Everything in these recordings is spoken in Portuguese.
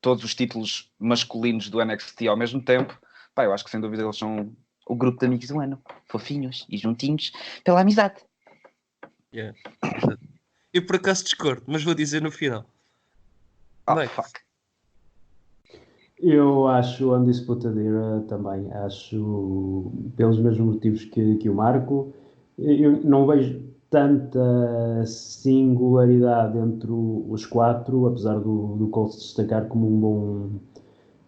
todos os títulos masculinos do NXT ao mesmo tempo, pá, eu acho que sem dúvida eles são o grupo de amigos do ano. Fofinhos e juntinhos pela amizade. Yeah, exato. Eu por acaso discordo, mas vou dizer no final. Oh, Bem. fuck. Eu acho Undisputed Era também. Acho, pelos mesmos motivos que o Marco, eu não vejo tanta singularidade entre os quatro, apesar do Cole se destacar como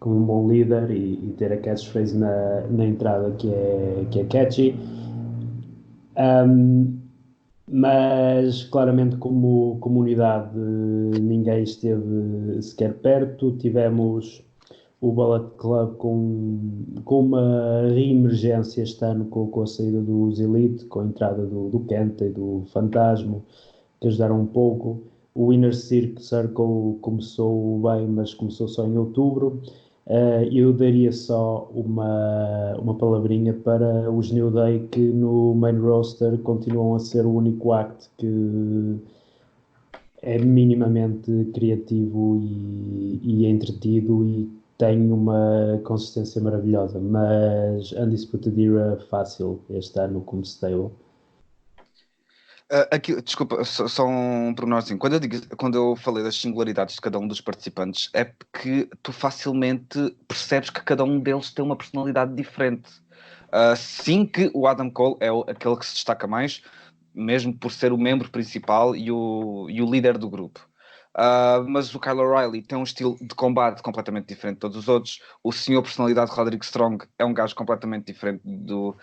um bom líder e ter a catchphrase na entrada que é catchy. Mas claramente como comunidade ninguém esteve sequer perto. Tivemos o Bullet Club com uma reemergência este ano com a saída dos Elite, com a entrada do Kenta e do Fantasma, que ajudaram um pouco. O Inner Circle começou bem, mas começou só em outubro. Eu daria só uma palavrinha para os New Day, que no main roster continuam a ser o único act que é minimamente criativo e entretido e tem uma consistência maravilhosa, mas Undisputed Era fácil este ano como stable. Desculpa, só um pormenorzinho. Quando eu falei das singularidades de cada um dos participantes, é porque tu facilmente percebes que cada um deles tem uma personalidade diferente. Sim que o Adam Cole é aquele que se destaca mais, mesmo por ser o membro principal e o líder do grupo. Mas o Kyle O'Reilly tem um estilo de combate completamente diferente de todos os outros. O senhor personalidade Roderick Strong é um gajo completamente diferente do...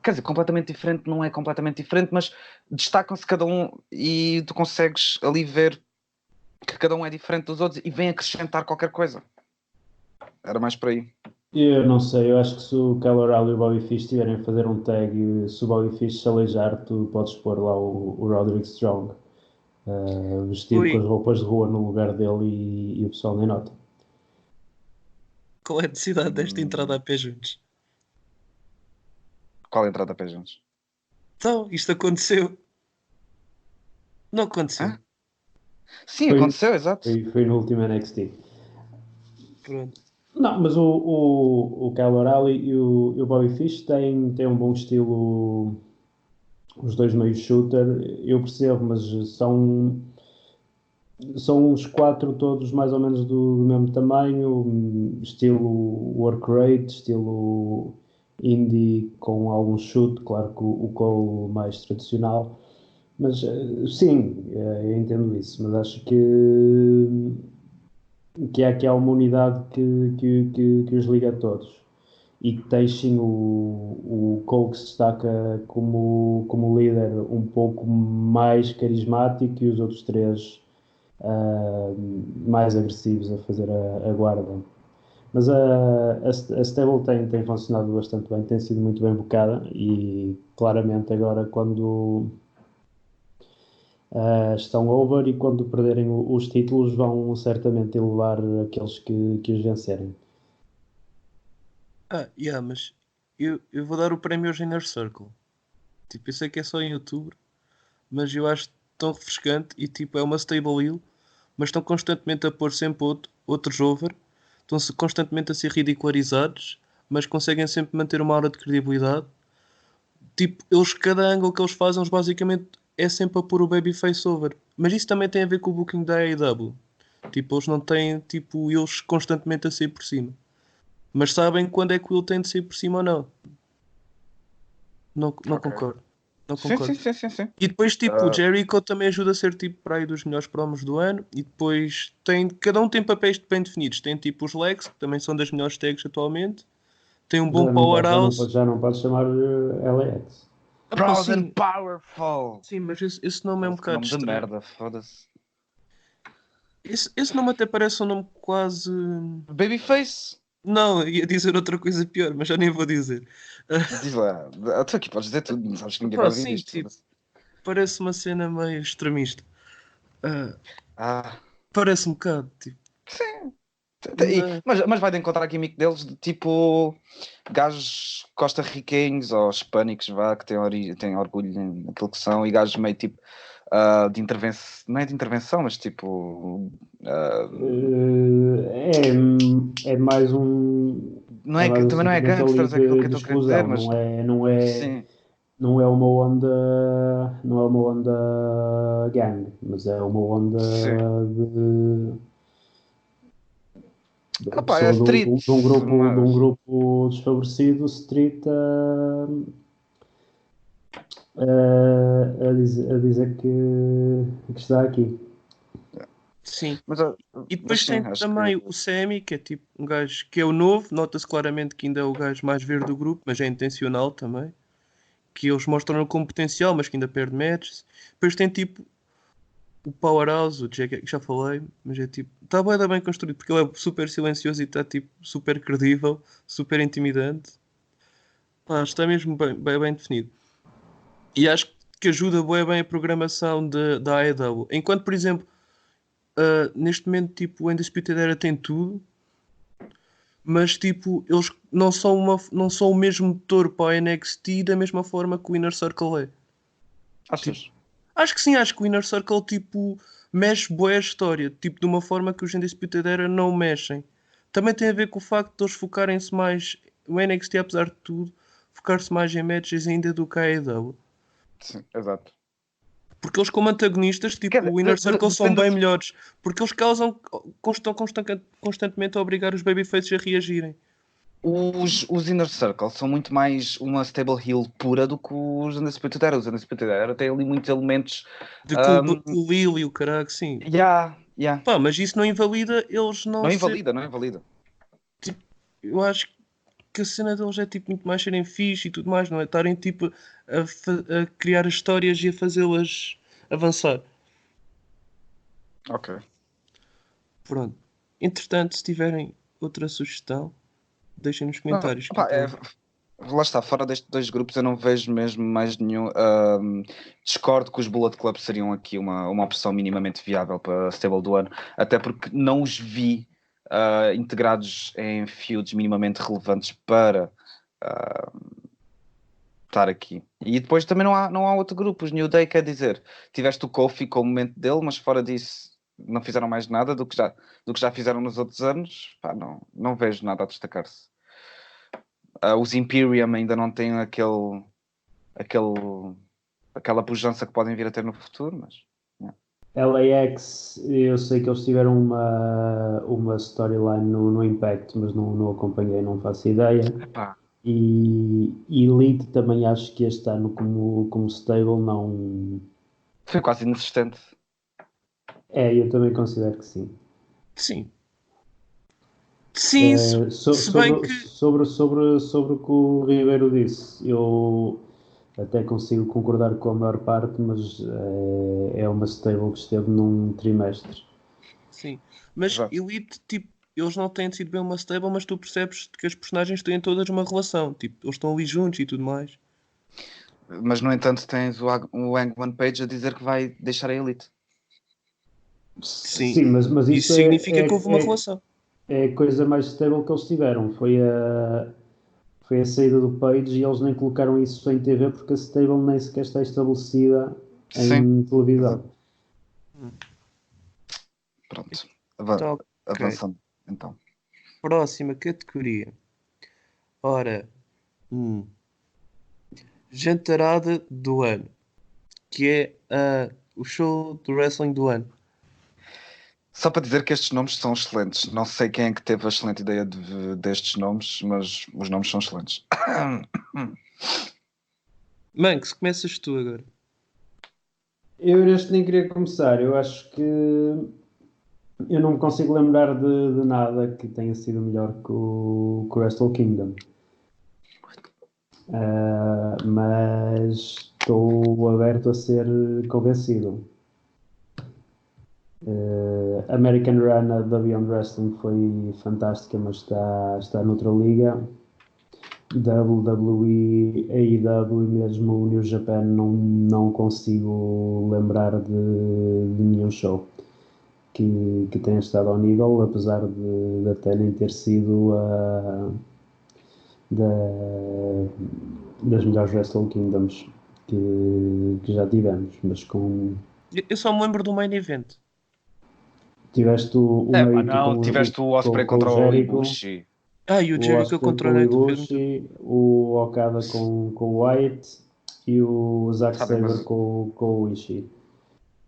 Quer dizer, completamente diferente não é completamente diferente, mas destacam-se cada um e tu consegues ali ver que cada um é diferente dos outros e vem acrescentar qualquer coisa. Era mais por aí. Eu não sei, eu acho que se o Kyle O'Reilly e o Bobby Fish estiverem a fazer um tag, se o Bobby Fish se aleijar, tu podes pôr lá o Roderick Strong vestido com as roupas de rua no lugar dele e o pessoal nem nota. Qual é a necessidade desta entrada a pé juntos? Qual a entrada a pé juntos? Então, isto aconteceu. Não aconteceu. Hã? Sim, aconteceu, exato. Foi no último NXT. Pronto. Não, mas o Kyle O'Reilly e o Bobby Fish têm um bom estilo, os dois meio shooter, eu percebo, mas são os quatro todos mais ou menos do mesmo tamanho, estilo work rate, estilo indie com algum chute, claro que o Cole mais tradicional, mas sim, eu entendo isso, mas acho que há uma unidade que os liga a todos e que tens sim o Cole que se destaca como líder um pouco mais carismático e os outros três mais agressivos a fazer a guarda. Mas a stable tem funcionado bastante bem, tem sido muito bem bocada e claramente agora quando estão over e quando perderem os títulos vão certamente elevar aqueles que os vencerem. Mas eu vou dar o prémio ao Inner Circle. Tipo, eu sei que é só em outubro, mas eu acho tão refrescante e tipo, é uma stable heel, mas estão constantemente a pôr sempre outros over, estão-se constantemente a ser ridicularizados, mas conseguem sempre manter uma aura de credibilidade. Tipo, cada ângulo que eles fazem, eles basicamente é sempre a pôr o babyface over. Mas isso também tem a ver com o booking da AEW. Tipo, eles não têm, tipo, eles constantemente a sair por cima. Mas sabem quando é que o Will tem de sair por cima ou não. Não concordo. Não concordo. Sim. E depois, tipo, o Jericho também ajuda a ser, tipo, para aí dos melhores promos do ano. E depois cada um tem papéis bem definidos. Tem, tipo, os Lex, que também são das melhores tags atualmente. Tem um bom powerhouse. Já não podes chamar LAX. Proud and Powerful! Sim, mas esse nome é um bocado nome de estranho. merda, foda-se. Esse nome até parece um nome quase... Babyface? Não, ia dizer outra coisa pior, mas já nem vou dizer. Diz lá, tu aqui podes dizer tudo, não sabes que ninguém Pá, vai ouvir sim, isto. tipo, parece uma cena meio extremista. Ah, Parece um bocado, tipo. sim. Mas- Mas vai de encontrar químico deles de tipo gajos costarriquenhos ou hispânicos, vá, que têm orgulho naquilo que são, e gajos meio tipo de intervenção, não é de intervenção, mas tipo É mais um. Não É é, mais um também não é sentimento ali gangsters aquilo que eu de estou a querer dizer, exclusão, mas não é, sim, não é uma onda, não é uma onda gang, mas é uma onda sim. de Ah, pá, é pessoa street, de um mas grupo desfavorecido, street, a dizer que está aqui. Sim. mas, ah, E mas depois sim, tem acho que também o Sammy, que é tipo um gajo que é o novo, nota-se claramente que ainda é o gajo mais verde do grupo, mas é intencional também. Que eles mostram com potencial, mas que ainda perde matches. Depois tem tipo o Powerhouse, o Jack, que já falei, mas é tipo, está bem construído, porque ele é super silencioso e está tipo super credível, super intimidante. Pá, está mesmo bem definido. E acho que ajuda bem a programação da AEW. Enquanto, por exemplo, neste momento, tipo, o Undisputed Era tem tudo, mas tipo, eles não são o mesmo motor para a NXT da mesma forma que o Inner Circle é. Tipo, achas? acho que sim, acho que o Inner Circle tipo, mexe boa a história, tipo, de uma forma que os Undisputed Era não mexem. Também tem a ver com o facto de eles focarem-se mais, o NXT apesar de tudo, focar-se mais em matches ainda do que a AEW. Sim, exato. Porque eles como antagonistas, Quer tipo, dizer, o Inner Circle são depende bem melhores. Porque eles causam, constantemente a obrigar os babyfaces a reagirem. os Inner Circle são muito mais uma stable heel pura do que os Undisputed Era. Os Undisputed Era têm ali muitos elementos. De Um, com o Lil e o caraca, sim. yeah. Pá, mas isso não invalida eles não Não ser. invalida, não invalida. Tipo, eu acho que a cena deles é tipo muito mais serem fixe e tudo mais, não é? Estarem tipo a criar as histórias e a fazê-las avançar. Ok. Pronto. Entretanto, se tiverem outra sugestão, deixem nos Não, comentários que eu pá, estou. lá está, fora destes dois grupos eu não vejo mesmo mais nenhum. Discordo que os Bullet Club seriam aqui uma opção minimamente viável para a stable do ano, até porque não os vi integrados em feuds minimamente relevantes para ah, estar aqui. E depois também não há outro grupo. Os New Day, quer dizer, tiveste o Kofi com o momento dele, mas fora disso não fizeram mais nada do que já fizeram nos outros anos. Pá, não vejo nada a destacar-se. Os Imperium ainda não têm aquele, aquela pujança que podem vir a ter no futuro, mas LAX, eu sei que eles tiveram uma storyline no Impact, mas não acompanhei, não faço ideia. epá, E Elite também acho que este ano como stable não. foi quase inexistente. Eu também considero que sim. Sim. Sim, se bem que. Sobre o que o Ribeiro disse, eu até consigo concordar com a maior parte, mas é uma stable que esteve num trimestre. Sim. Mas Exato. Elite, tipo, eles não têm sido bem uma stable, mas tu percebes que as personagens têm todas uma relação. Tipo, eles estão ali juntos e tudo mais. Mas no entanto tens o Hangman Page a dizer que vai deixar a Elite. Sim. Sim, mas Isso isso significa que houve uma relação. é a coisa mais stable que eles tiveram. Foi a saída do Page e eles nem colocaram isso em TV porque a stable nem sequer está estabelecida Sim, em televisão. exato. Pronto. Tá ok. Avançando então. Próxima categoria. Ora, jantarada do ano. Que é o show do wrestling do ano. Só para dizer que estes nomes são excelentes. Não sei quem é que teve a excelente ideia destes nomes, mas os nomes são excelentes. Manx, começas tu agora. Eu neste nem queria começar. Eu acho que eu não me consigo lembrar de nada que tenha sido melhor que o Wrestle Kingdom. Mas estou aberto a ser convencido. American Run da Beyond Wrestling foi fantástica, mas está noutra liga. WWE, AEW e mesmo o New Japan não consigo lembrar de nenhum show que tenha estado ao nível, apesar de até nem ter sido das melhores Wrestle Kingdoms que já tivemos, mas com Eu só me lembro do main event. Tiveste o Naito com tiveste o Ospreay com contra o Jericho, Ibushi. E o o Jericho Ospreay contra com o o Naito fez muito bem. Ibushi, o Okada com o Wyatt e o Zack Sabe, Sabre mas- com o Ishii.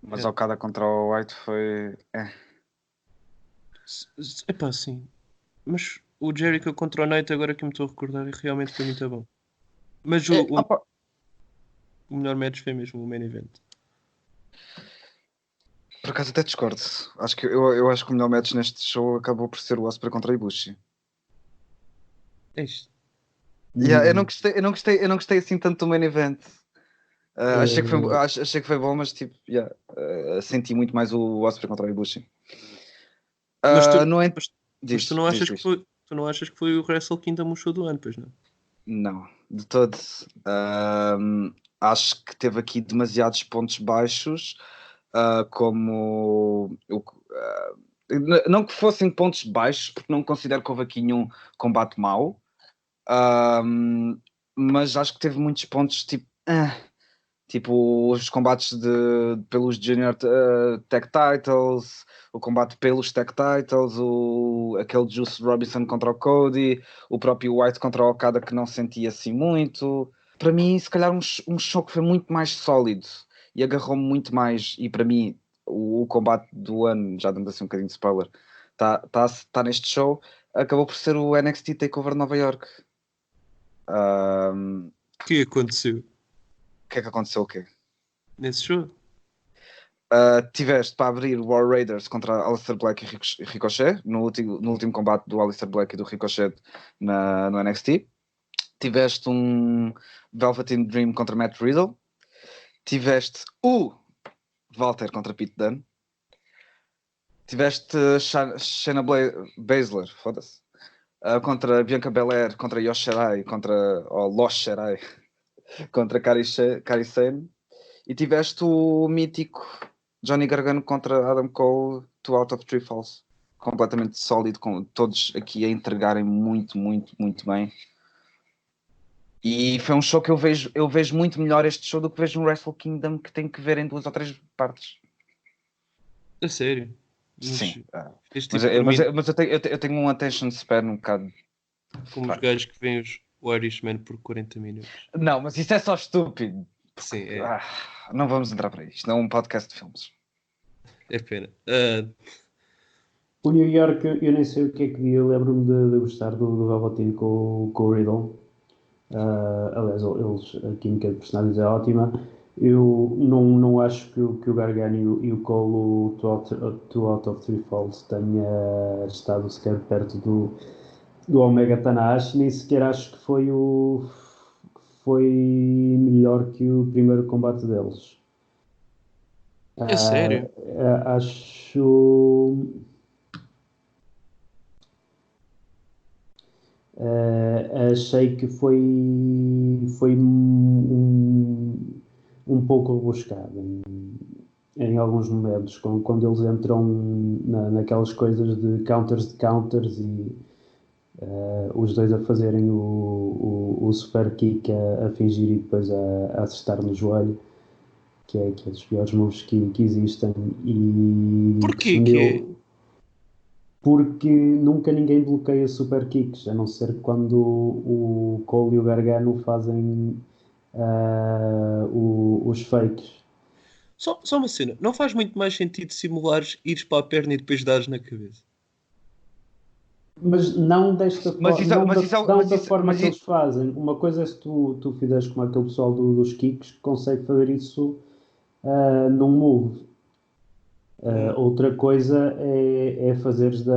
Mas É. Okada contra o White foi. Epá, sim. Mas o Jericho contra o Naito, agora que me estou a recordar, realmente foi muito bom. Mas Opa, o melhor match foi mesmo o main event. por acaso até discordo. Eu acho que o melhor match neste show acabou por ser o Ospreay contra o Ibushi. É isto. Yeah, eu não gostei assim tanto do main event. Achei que foi bom, mas tipo, senti muito mais o Ospreay contra o Ibushi. Mas tu, No ent- mas tu Diz, não diz, achas que diz. foi, tu não achas que foi o Wrestle Kingdom o show do ano, pois não? Não, de todo. Acho que teve aqui demasiados pontos baixos, não que fossem pontos baixos, porque não considero que houve aqui nenhum combate mau, mas acho que teve muitos pontos tipo os combates pelos Junior Tag Titles, o combate pelos Tag Titles, aquele Juice Robinson contra o Cody, o próprio White contra o Okada que não sentia assim muito. Para mim, se calhar um show que foi muito mais sólido e agarrou-me muito mais, e para mim o combate do ano, já dando assim um bocadinho de spoiler, tá neste show, acabou por ser o NXT TakeOver Nova York. O que aconteceu O que é que aconteceu? O quê? nesse show? Tiveste para abrir War Raiders contra Aleister Black e Ricochet no último combate do Aleister Black e do Ricochet no NXT. Tiveste um Velveteen Dream contra Matt Riddle. Tiveste o Walter contra Pete Dunne. Tiveste Shayna Baszler, foda-se, contra Bianca Belair, contra Io Shirai, Los Shirai, contra Kairi Sane. E tiveste o mítico Johnny Gargano contra Adam Cole, 2 out of 3 falls. Completamente sólido, com todos aqui a entregarem muito, muito, muito bem. E foi um show que eu vejo muito melhor este show do que vejo um Wrestle Kingdom que tem que ver em 2 ou 3 partes. A sério? Sim. Este Mas, tipo por mim, eu tenho um attention span um bocado. como os gajos que veem o Irishman por 40 minutos. Não, mas isso é só estúpido. Sim, é. Não vamos entrar para isto. Não é um podcast de filmes. É pena. O New York, eu nem sei o que é que vi, eu lembro-me de gostar do Velveteen com o Riddle. Aliás, a química de personagens é ótima. Eu não acho que o Gargano e o Cole, o 2 out of 3 falls, tenha estado sequer perto do Omega Tanahashi, nem sequer acho que foi melhor que o primeiro combate deles. É sério? Acho. Achei que foi um pouco rebuscado em alguns momentos, quando eles entram naquelas coisas de counters e os dois a fazerem o super kick a fingir e depois a acertar no joelho, que é dos piores moves que existem. E Porquê que é? porque nunca ninguém bloqueia super kicks, a não ser quando o Cole e o Gargano fazem os fakes. Só uma cena. Não faz muito mais sentido simulares, ires para a perna e depois dares na cabeça. Mas não desta Mas forma, isso- não mas da, isso- não mas da isso- forma mas que isso- eles fazem. Uma coisa é se tu fizeres como aquele pessoal dos kicks, que consegue fazer isso num move. Outra coisa é fazeres da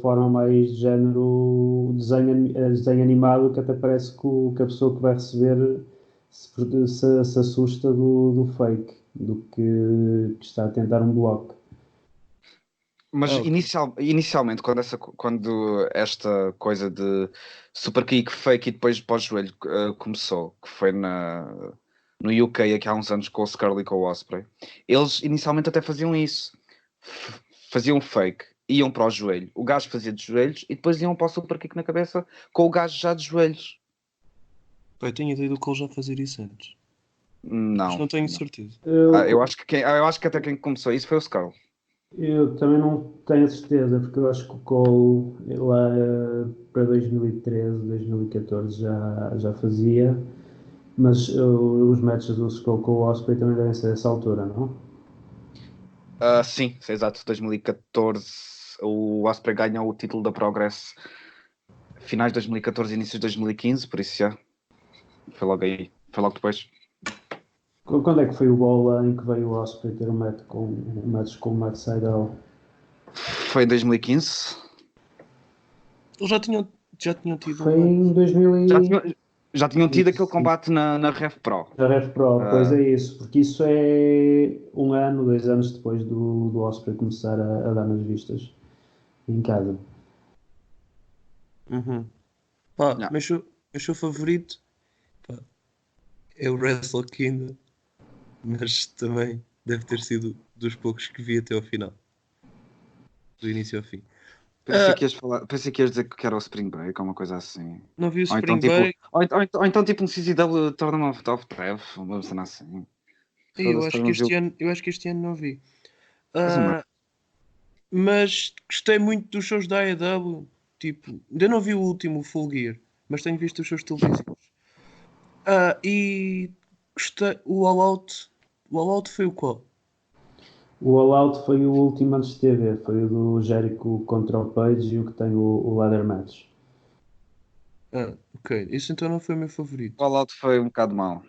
forma mais de género desenho animado, que até parece que a pessoa que vai receber se assusta do fake, do que está a tentar um bloco. Mas Ok. inicialmente, quando esta coisa de super kick fake e depois pós-joelho começou, que foi no UK aqui há uns anos com o Scully e com o Ospreay, eles inicialmente até faziam isso. Faziam fake, iam para o joelho, o gajo fazia de joelhos e depois iam para o super kick na cabeça com o gajo já de joelhos. Pá, eu tenho ideia do que ele já fazer isso antes. Mas Não. não tenho certeza. Eu acho que até quem começou isso foi o Scully. Eu também não tenho a certeza, porque eu acho que o Cole lá para 2013, 2014 já fazia, mas os matches do Skull com o Osprey também devem ser dessa altura, não? Sim, exato. 2014, o Osprey ganhou o título da Progress finais de 2014 e início de 2015, por isso já. Foi logo aí. Foi logo depois. Quando é que foi o bola em que veio o Osprey ter um match com o Matt Sydal? Foi em 2015. Eles já tinham tido Foi um ano. em 2000 Já e... tinham, já tinham tido aquele Isso. combate na Rev Pro. Da Rev Pro, pois Ah. é isso, porque isso é 1 ano, 2 anos depois do Osprey começar a dar nas vistas em casa. Uhum. Pá, Yeah. meu show favorito, pá, é o Wrestle Kingdom, mas também deve ter sido dos poucos que vi até ao final, do início ao fim. Pensei que ias dizer que era o Spring Break ou uma coisa assim. Não vi o Ou então Spring tipo, Break. ou então tipo um CZW Tournament of Death, uma cena assim. Eu Foda-se, acho também que não vi este ano, eu acho que este ano não vi. mas uma- Ah, mas gostei muito dos shows da AEW. Tipo, ainda não vi o último, o Full Gear, mas tenho visto os shows televisivos. E gostei. O All Out foi o qual? O All Out foi o último antes de TV, foi o do Jericho contra o Page e o que tem o ladder match. Ok. Isso então não foi o meu O favorito. All Out foi um bocado mau,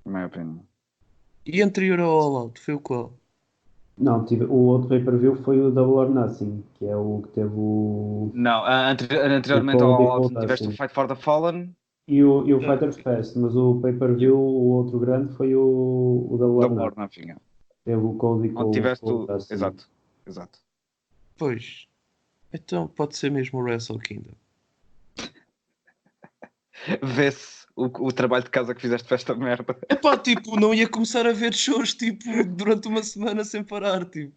na minha opinião. E anterior ao All Out foi o qual? Não, o outro pay-per-view foi o Double or Nothing, que é o que teve Não, o anteriormente ao Cody All com o Out tiveste o Dustin. Fight for the Fallen, E o Ah, Fighter Fest, mas o pay-per-view, o outro grande, foi o Double or Double or Nothing. Nothing. Yeah. Teve o Cody Onde tiveste com o o. Dustin. Exato, exato. pois. Então pode ser mesmo o Wrestle Kingdom. Vê-se o trabalho de casa que fizeste para esta merda. Epá, tipo, não ia começar a ver shows tipo durante uma semana sem parar, tipo.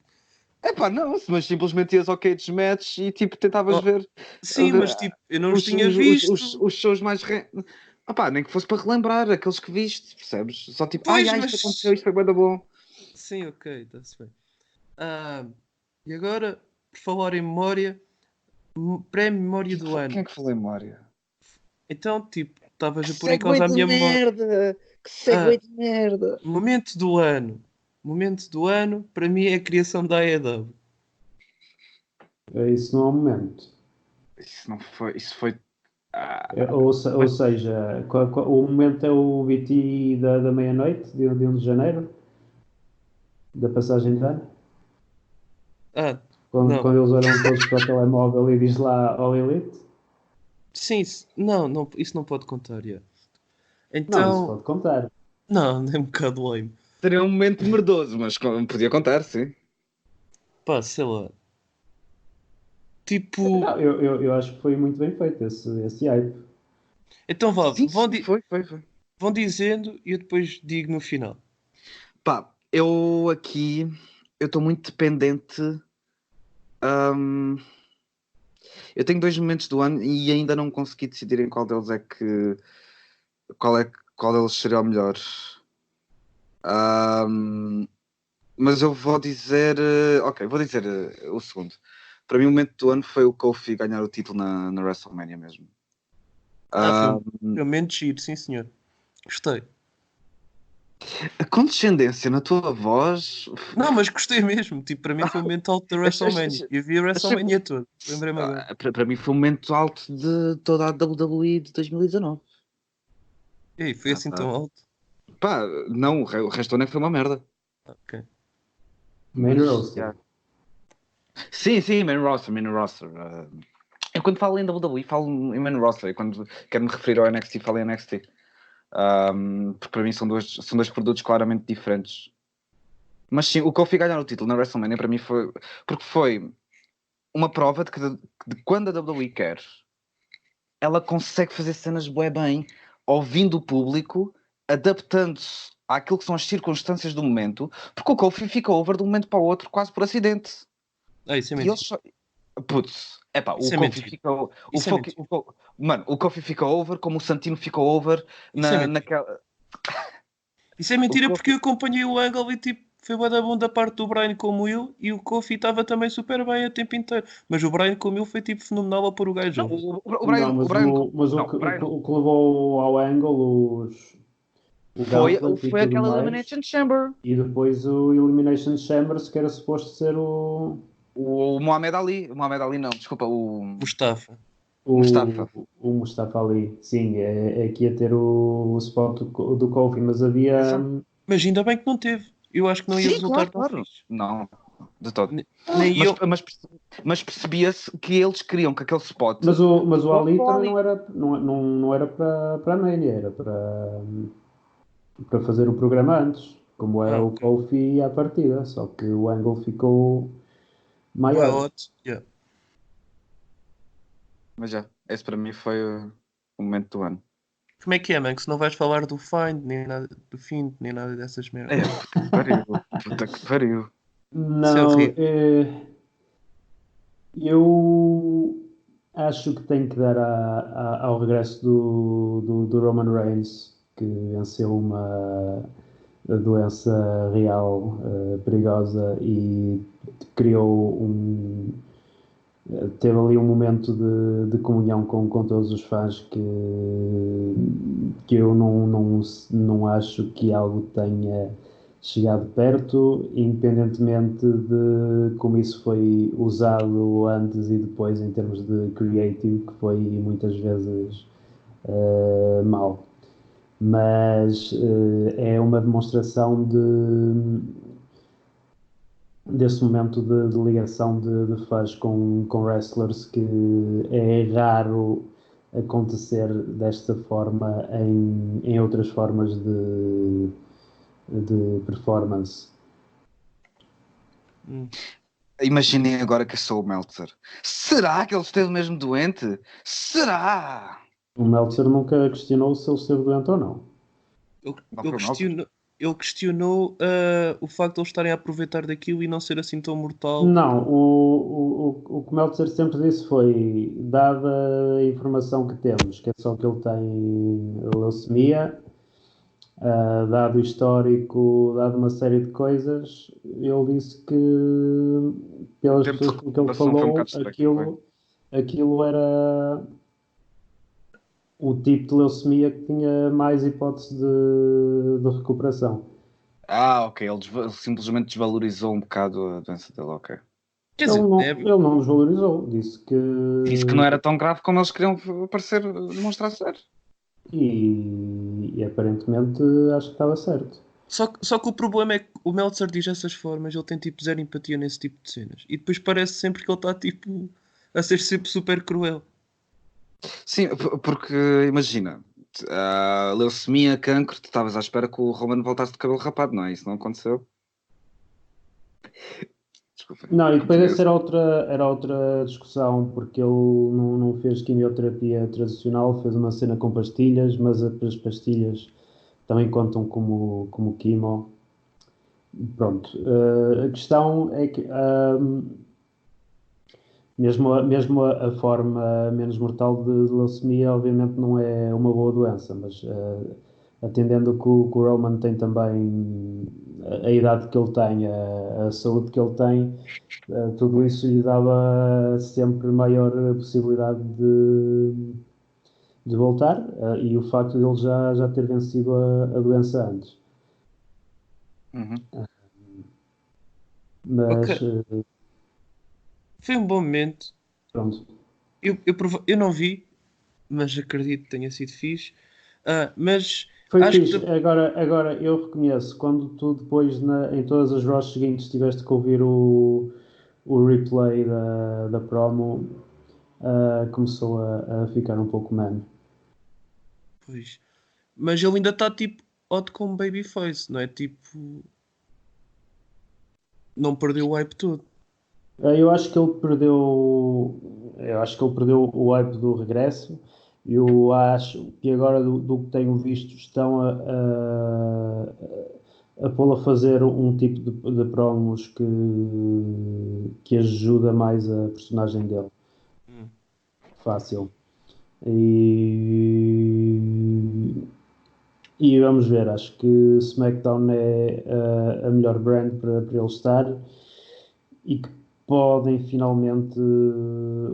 Epá, não, mas simplesmente ias ao Cage Match e tipo tentavas Oh, ver, sim, mas tipo, eu não os tinha visto. os shows mais. Opá, nem que fosse para relembrar aqueles que viste, percebes? Só tipo, Pois, isto aconteceu, mas. isto foi bué da bom. Sim, ok, está-se bem. Ah, e agora, por falar em memória, pré-memória do Quem é ano. que falou em memória? Então, tipo, estavas Que a pôr em segue causa a de minha memória. merda! Que Ah, segue de merda! momento do ano. Momento do ano, para mim, é a criação da AEW. Isso não é o momento. Isso não foi. Isso foi. Ou seja, o momento é o BT da meia-noite, de 1 de janeiro, da passagem de ano, Ah, quando não. eles olham todos para o telemóvel e diz lá All Elite. Sim, não, isso não pode contar, já. Não, isso Então, pode contar. não, é um bocado lame. Seria um momento merdoso, mas podia contar, sim. Pá, sei lá. Tipo, Não, eu acho que foi muito bem feito esse hype. então vá, Sim, sim, foi. vão dizendo e eu depois digo no final. Pá, eu aqui. Eu estou muito dependente. hum, eu tenho 2 momentos do ano e ainda não consegui decidir em qual deles é que. Qual deles seria o melhor. Hum, mas eu vou dizer. Ok, vou dizer o segundo. Para mim, o momento do ano foi o Kofi ganhar o título na WrestleMania mesmo. Foi um momento giro, sim senhor. Gostei. A condescendência na tua voz. Não, mas gostei mesmo. Tipo, para mim foi o momento alto da WrestleMania. Eu vi a WrestleMania toda. Lembrei-me agora. Para mim foi o momento alto de toda a WWE de 2019. Ei, foi assim tão alto? Pá, não, o resto do ano é que foi uma merda. Ok. Main Mas, roster. yeah. Sim, main roster. Eu quando falo em WWE falo em main roster. E quando quero me referir ao NXT, falo em NXT. Porque para mim são dois produtos claramente diferentes. Mas sim, o Kofi ganhar o título na WrestleMania para mim foi... Porque foi uma prova de quando a WWE quer, ela consegue fazer cenas bué bem, ouvindo o público, adaptando-se àquilo que são as circunstâncias do momento, porque o Kofi fica over de um momento para o outro quase por acidente. Isso é E mentira. eles só... Putz, epá, Isso o é Kofi mentira. fica... Isso é mentira. Mano, o Kofi fica over como o Santino ficou over Isso é mentira. naquela... Isso é mentira Kofi- porque eu acompanhei o Angle e tipo, foi bué da bom da parte do Brian com o Will e o Kofi estava também super bem o tempo inteiro. Mas o Brian com o Will foi tipo fenomenal a pôr o gajo. Não, o Não, mas Brian, o não, que o Brian o que levou ao Angle o Gauntlet e foi tudo aquela mais, Elimination Chamber. e depois o Elimination Chambers, que era suposto ser O Muhammad Ali não, desculpa, o Mustafa. Mustafa. o Mustafa Ali. Sim, é que ia ter o spot do Kofi, mas havia. Exato. Mas ainda bem que não teve. Eu acho que não ia Sim, resultar tão claro. fixe. Não, de todo. Nem Mas, eu. mas percebia-se que eles queriam que aquele spot. Mas o Ali O também Ali. não era para a Mania, era para fazer o programa antes, como é Ah, o ok. Kofi à partida, só que o Angle ficou Bué maior. hot. Yeah. Mas já, esse para mim foi o momento do ano. Como é que é, man? Que se não vais falar do Find, nem nada do Find, nem nada dessas merdas. É, puta que pariu. Puta que pariu. Isso é Não, horrível. eu acho que tem que dar ao regresso do Roman Reigns, que venceu uma doença real, perigosa, e criou teve ali um momento de comunhão com todos os fãs que eu não acho que algo tenha chegado perto, independentemente de como isso foi usado antes e depois em termos de creative, que foi muitas vezes mau. Mas é uma demonstração desse momento de ligação de fãs com wrestlers que é raro acontecer desta forma em outras formas de performance. Imaginem agora que eu sou o Meltzer. Será que ele esteve mesmo doente? Será? O Meltzer nunca questionou se ele esteve doente ou não. Ele, Não ele foi o Meltzer? questionou, ele questionou o facto de eles estarem a aproveitar daquilo e não ser assim tão mortal. Não, o que o Meltzer sempre disse foi, dada a informação que temos, que é só que ele tem leucemia, dado o histórico, dado uma série de coisas, ele disse que, O pelas tempo de pessoas com que ele recuperação foi um falou, bocado estreito, não foi? aquilo era o tipo de leucemia que tinha mais hipótese de recuperação. Ah, ok. Ele simplesmente desvalorizou um bocado a doença dele, ok. Quer dizer, deve. Ele não desvalorizou, disse que. Disse que não era tão grave como eles queriam parecer demonstrar ser. E aparentemente acho que estava certo. Só que o problema é que o Meltzer diz essas formas, ele tem tipo zero empatia nesse tipo de cenas. E depois parece sempre que ele está tipo a ser sempre super cruel. Sim, porque imagina, leucemia, cancro, tu estavas à espera que o Roman voltasse de cabelo rapado, não é? Isso não aconteceu. Desculpa. Não, e depois Português. essa era outra discussão, porque ele não fez quimioterapia tradicional, fez uma cena com pastilhas, mas as pastilhas também contam como quimo. Pronto. A questão é que mesmo a forma menos mortal de leucemia, obviamente não é uma boa doença, mas atendendo que o Roman tem também a idade que ele tem, a saúde que ele tem, tudo isso lhe dava sempre maior possibilidade de voltar, e o facto de ele já ter vencido a doença antes. Uhum. Mas Ok. Foi um bom momento. pronto. Eu não vi, mas acredito que tenha sido fixe. Mas Foi acho fixe. que Agora eu reconheço, quando tu depois em todas as Raws seguintes tiveste que ouvir o replay da promo, começou a ficar um pouco man. pois. Mas ele ainda está tipo hot como babyface, não é? Tipo, não perdeu o hype todo. Eu acho que ele perdeu o hype do regresso. Eu acho que agora do que tenho visto estão a pô-lo a fazer um tipo de promos que ajuda mais a personagem dele. Fácil. E E vamos ver, acho que SmackDown é a melhor brand para ele estar e que podem finalmente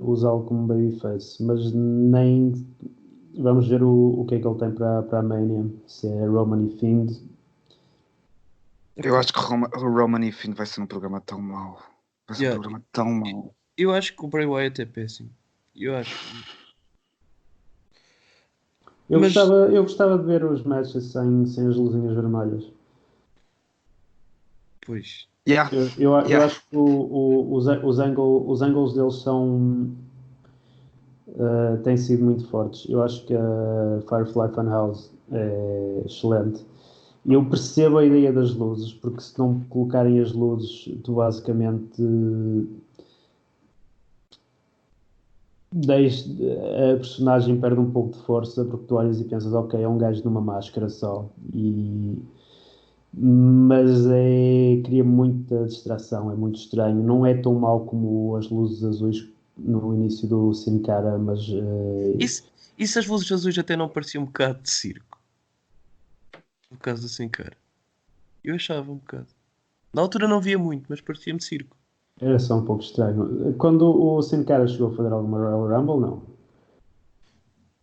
usá-lo como babyface, mas nem vamos ver o que é que ele tem para a Mania, se é Roman e Fiend. Eu acho que o Roman e Finn vai ser um programa tão mau. Vai ser um Yeah. programa tão mau. Eu acho que o Bray Wyatt é péssimo. Eu acho. Eu Mas- gostava de ver os matches sem as luzinhas vermelhas. Pois. Yeah. Eu Yeah. acho que os angles deles têm sido muito fortes. Eu acho que a Firefly Funhouse é excelente. E eu percebo a ideia das luzes, porque se não colocarem as luzes, tu basicamente a personagem perde um pouco de força, porque tu olhas e pensas, ok, é um gajo numa máscara só. Mas cria muita distração, é muito estranho. Não é tão mau como as luzes azuis no início do Sin Cara, mas E se as luzes azuis até não pareciam um bocado de circo? No caso do Sin Cara. Eu achava um bocado. Na altura não via muito, mas parecia-me circo. era só um pouco estranho. Quando o Sin Cara chegou a fazer alguma Royal Rumble, não.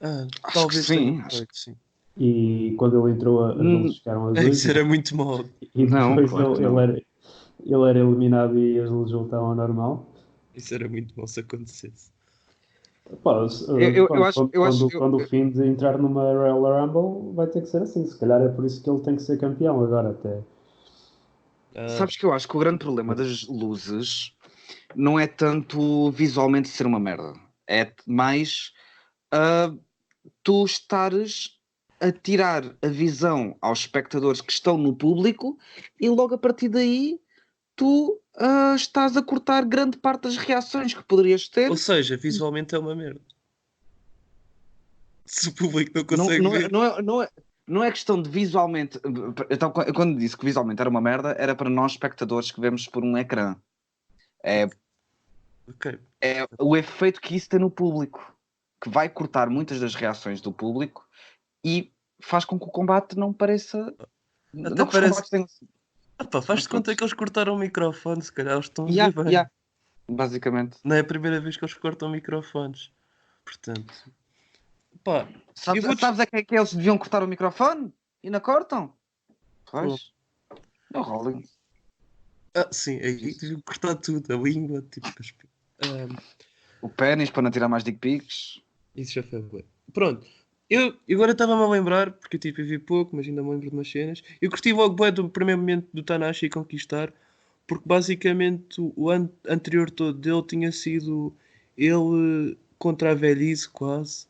Acho Talvez que sim. tenha feito, sim. E quando ele entrou, as luzes ficaram azuis. Isso era muito mau. E Não, depois claro que ele não. era eliminado e as luzes voltavam ao normal. Isso era muito mau se acontecesse. Pá, Eu acho. quando o fim de entrar numa Royal Rumble vai ter que ser assim. Se calhar é por isso que ele tem que ser campeão agora até. Sabes que eu acho que o grande problema das luzes não é tanto visualmente ser uma merda. É mais tu estares a tirar a visão aos espectadores que estão no público e logo a partir daí tu estás a cortar grande parte das reações que poderias ter. Ou seja, visualmente é uma merda. Se o público não Não, consegue não, ver. não é questão de visualmente. Então, quando disse que visualmente era uma merda, era para nós espectadores que vemos por um ecrã. Ok. É o efeito que isso tem no público, que vai cortar muitas das reações do público e faz com que o combate não pareça. Até Não que os parece. combates tenham. Faz-te conta que eles cortaram o microfone, se calhar eles estão a Yeah, ver bem. yeah, basicamente. Não é a primeira vez que eles cortam microfones. Portanto, pá, eu vou Sabes a que eles deviam cortar o microfone? E não cortam? Pois. É o Rolling. sim, aí tive que cortar tudo, a língua, tipo, O pênis para não tirar mais dick pics. isso já foi bem. Pronto, eu agora estava-me a lembrar, porque eu tipo, eu vi pouco, mas ainda me lembro de umas cenas. Eu curti logo bem do primeiro momento do Tanahashi conquistar, porque basicamente o ano anterior todo dele tinha sido ele contra a velhice quase,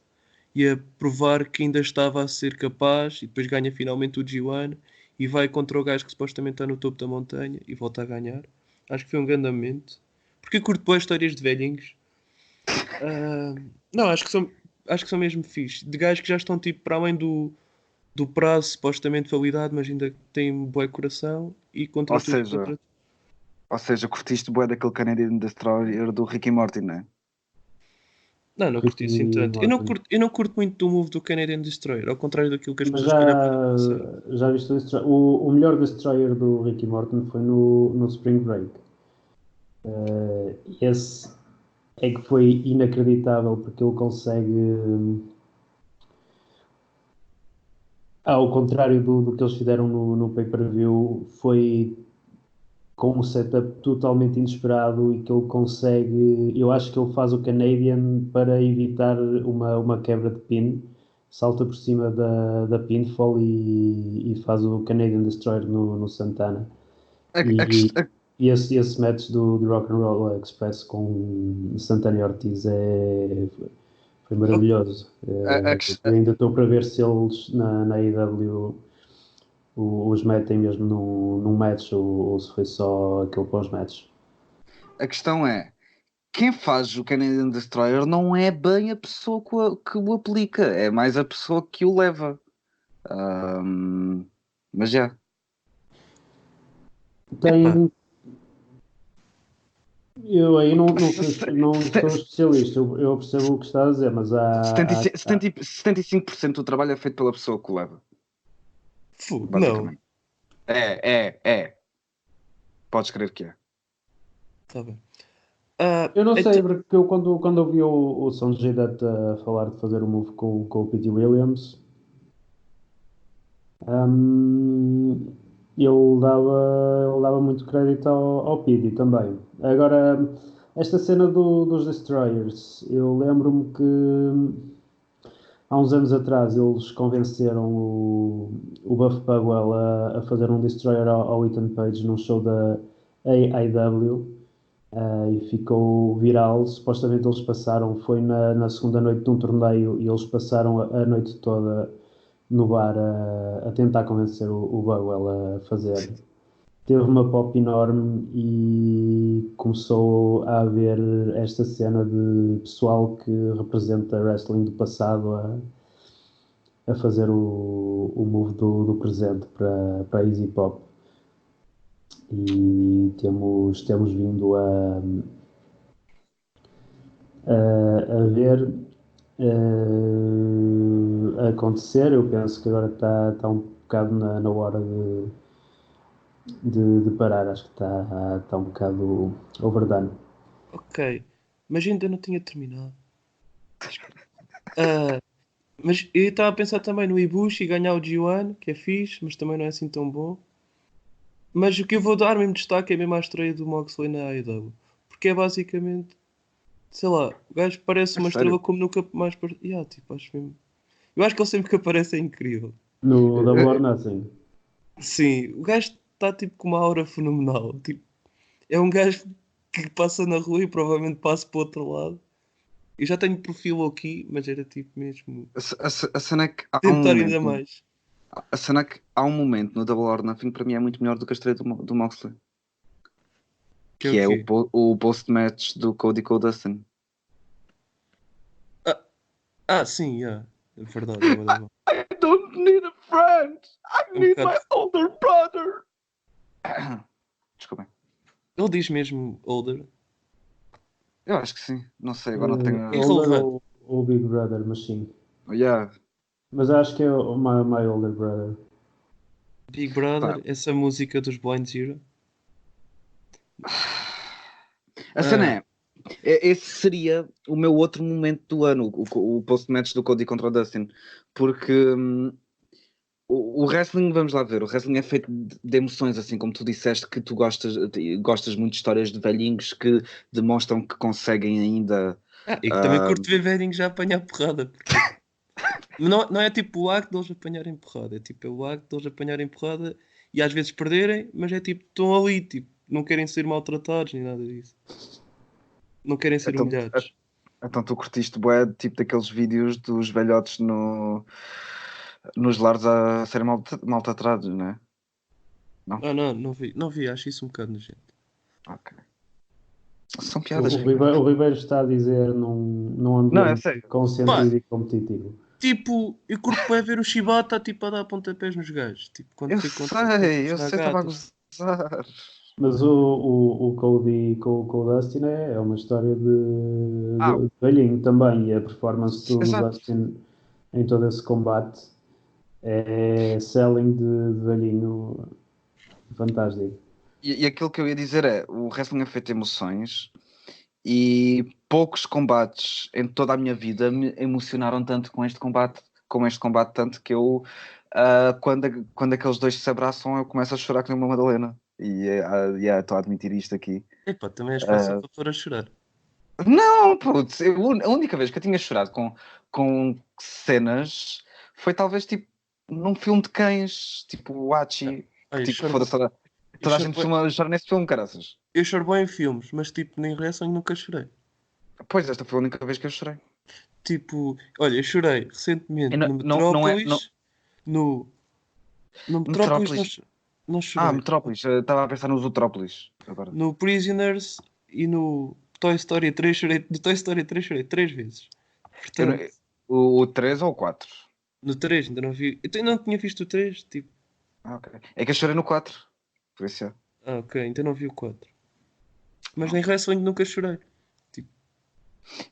e a provar que ainda estava a ser capaz, e depois ganha finalmente o G1 e vai contra o gajo que supostamente está no topo da montanha e volta a ganhar. Acho que foi um grande momento. Porque eu curto boas histórias de velhinhos. Não, acho que são mesmo fixe. De gajos que já estão tipo para além do prazo supostamente de validade, mas ainda têm um bom coração e contra Ou tudo e seja, contra. Ou seja, curtiste bué daquele Canadian Destroyer do Ricky Morty, não é? Não curti assim tanto. Eu não curto muito do move do Canadian Destroyer, ao contrário daquilo que as Mas pessoas se calhar podem pensar. já viste o melhor Destroyer do Ricky Morton foi no Spring Break. Esse é que foi inacreditável porque ele consegue, ao contrário do que eles fizeram no pay-per-view, foi com um setup totalmente inesperado e que ele consegue, eu acho que ele faz o Canadian para evitar uma quebra de pin, salta por cima da pinfall e faz o Canadian Destroyer no Santana. E esse match do Rock and Roll Express com Santana e Ortiz foi maravilhoso. Eu ainda estou para ver se eles na AEW os metem mesmo num match ou se foi só aquele pós-match. A questão é, quem faz o Canadian Destroyer não é bem a pessoa que o aplica, é mais a pessoa que o leva. Mas já. Tem. Eu aí não sou especialista, eu percebo o que está a dizer, mas há 75% do trabalho é feito pela pessoa que o leva. Não. basicamente. É. Podes crer que é. Tá bem. Eu não sei, Então, porque eu quando ouvi o Sanjay Dutt a falar de fazer o move com o Pete Williams, hum, ele dava muito crédito ao Pete também. Agora, esta cena dos Destroyers, eu lembro-me que há uns anos atrás eles convenceram o Buff Bagwell a fazer um Destroyer ao Ethan Page num show da AIW. E ficou viral. Supostamente eles passaram, foi na segunda noite de um torneio e eles passaram a noite toda no bar a tentar convencer o Bagwell a fazer. Teve uma pop enorme e começou a haver esta cena de pessoal que representa wrestling do passado a fazer o move do presente para a Easy Pop. E temos vindo a ver a acontecer. Eu penso que agora está um bocado na hora de parar. Acho que está um bocado overdone. ok. Mas ainda não tinha terminado. Ah, mas eu estava a pensar também no Ibushi ganhar o G1, que é fixe, mas também não é assim tão bom. Mas o que eu vou dar mesmo destaque é mesmo a estreia do Moxley na AEW. Porque é basicamente, sei lá, o gajo parece É uma sério. estrela como nunca mais. Tipo, acho mesmo. Eu acho que ele sempre que aparece é incrível. No Double or Eh, Nothing. Sim, o gajo está tipo com uma aura fenomenal. Tipo, é um gajo que passa na rua e provavelmente passa para o outro lado. Eu já tenho perfil aqui, mas era tipo mesmo. a cena é que há um Tentar ainda momento. mais. A cena é que há um momento no Double or Nothing para mim é muito melhor do que a estreia do Moxley. Que é o Que é quê? o post-match do Cody com o Dustin. Ah, sim, yeah. É verdade, é verdade. I don't need a friend. I É um need bocado. my older brother. Desculpem. Ele diz mesmo older. Eu acho que sim. Não sei, agora não tenho. Older Irrelevante. ou Big Brother, mas sim. Yeah. Mas acho que é o my Older Brother. Big Pá. Brother, essa música dos Blind Zero. A cena Ah, esse seria o meu outro momento do ano, o post-match do Cody contra o Dustin, porque o wrestling, vamos lá ver, o wrestling é feito de emoções, assim como tu disseste que tu gostas muito de histórias de velhinhos que demonstram que conseguem ainda. e que também curto ver velhinhos já apanhar porrada. Porque não é tipo o acto de eles apanharem porrada. É tipo o acto de eles apanharem porrada e às vezes perderem, mas é tipo, estão ali, tipo, não querem ser maltratados nem nada disso. Não querem ser Então, humilhados. então tu curtiste bué, tipo daqueles vídeos dos velhotes nos lares a serem maltratados, né? Não? Não vi, acho isso um bocado nojento. Ok. São piadas. O Ribeiro está a dizer num Não, é ambiente sério. Pá, consentido e competitivo. tipo, eu curto bem ver o Shibata tipo, a dar pontapés nos gajos. Tipo, quando foi contra Eu os sei, estava a Nagatas. gozar. Mas o Cody com o Dustin é uma história Ah, de velhinho também. E a performance do exato. Dustin em todo esse combate é selling de velhinho fantástico. E aquilo que eu ia dizer é, o wrestling é feito de emoções e poucos combates em toda a minha vida me emocionaram tanto com este combate, tanto que eu, quando aqueles dois se abraçam, eu começo a chorar como uma Madalena. E estou a admitir isto aqui. Epá, também és fácil Ah, para pôr a chorar. não, putz, a única vez que eu tinha chorado com cenas foi talvez tipo num filme de cães, tipo o Hachi, que Ai, eu tipo, choro, foda-se, eu toda a choro, gente costuma chorar nesse filme, caraças. eu choro bem em filmes, mas tipo, nem wrestling nunca chorei. Pois, esta foi a única vez que eu chorei. Tipo, olha, eu chorei E recentemente não, no não é. Não, Metrópolis. No, no Metrópolis Metrópolis. não Ah, chorei. Metrópolis. Estava a pensar nos Utrópolis. Agora. No Prisoners e no Toy Story 3 chorei. No Toy Story 3 chorei 3 vezes. Eu não- Portanto, o 3 ou o 4? no 3 ainda não vi. Eu ainda não tinha visto o 3, tipo. Ah, ok. É que eu chorei no 4. Por isso é. Ok, ainda não vi o 4. Mas nem Ok. wrestling nunca chorei. Tipo,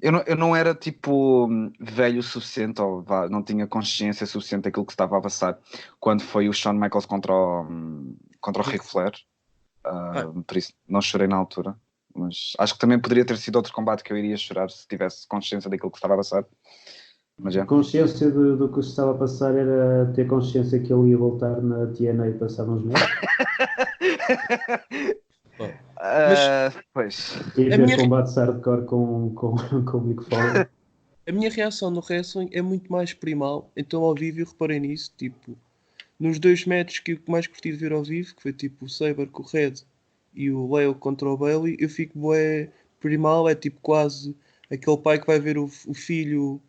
Eu não era tipo velho o suficiente, ou não tinha consciência suficiente daquilo que se estava a passar quando foi o Shawn Michaels contra o Ric Flair. Ah, Por isso não chorei na altura. Mas acho que também poderia ter sido outro combate que eu iria chorar se tivesse consciência daquilo que estava a passar. Mas A consciência do que se estava a passar era ter consciência que ele ia voltar na TNA passar uns meses pá. Mas Pois. e a ver minha, combates hardcore com o Mick Foley. a minha reação no wrestling é muito mais primal, então ao vivo eu reparei nisso, tipo, nos dois matches que eu mais curti de ver ao vivo, que foi tipo o Saber com o Red e o Leo contra o Bailey, eu fico bué primal, é tipo quase aquele pai que vai ver o filho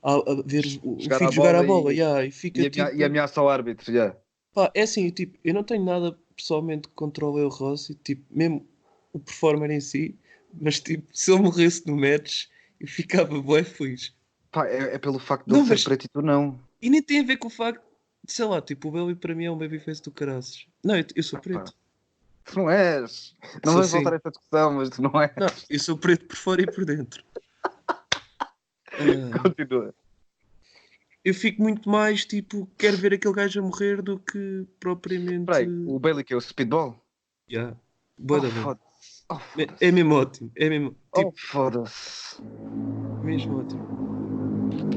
a ver o Jogar a filho jogar a bola bola, yeah, e fica e tipo, ameaça ao árbitro. Yeah. pá, é assim, tipo, eu não tenho nada pessoalmente contra o Leo Rossi, tipo, mesmo o performer em si, mas tipo, se ele morresse no match, eu ficava bué feliz. Pá, é pelo facto de Não, ele ser mas preto e tu não. e nem tem a ver com o facto de, sei lá, tipo, o Bailey para mim é um babyface do caraças. Não, eu sou Pá, preto. tu não és. Não Sou vamos voltar sim. a esta discussão, mas tu não Não, és. eu sou preto por fora e por dentro. Ah, Continua. eu fico muito mais, tipo, quero ver aquele gajo a morrer do que Espera propriamente. aí, o Bailey que é o Speedball? Yeah. Bué Oh, da bom. foda-se. Oh, É foda-se. mesmo ótimo. É mesmo, Oh, tipo, foda-se. mesmo ótimo.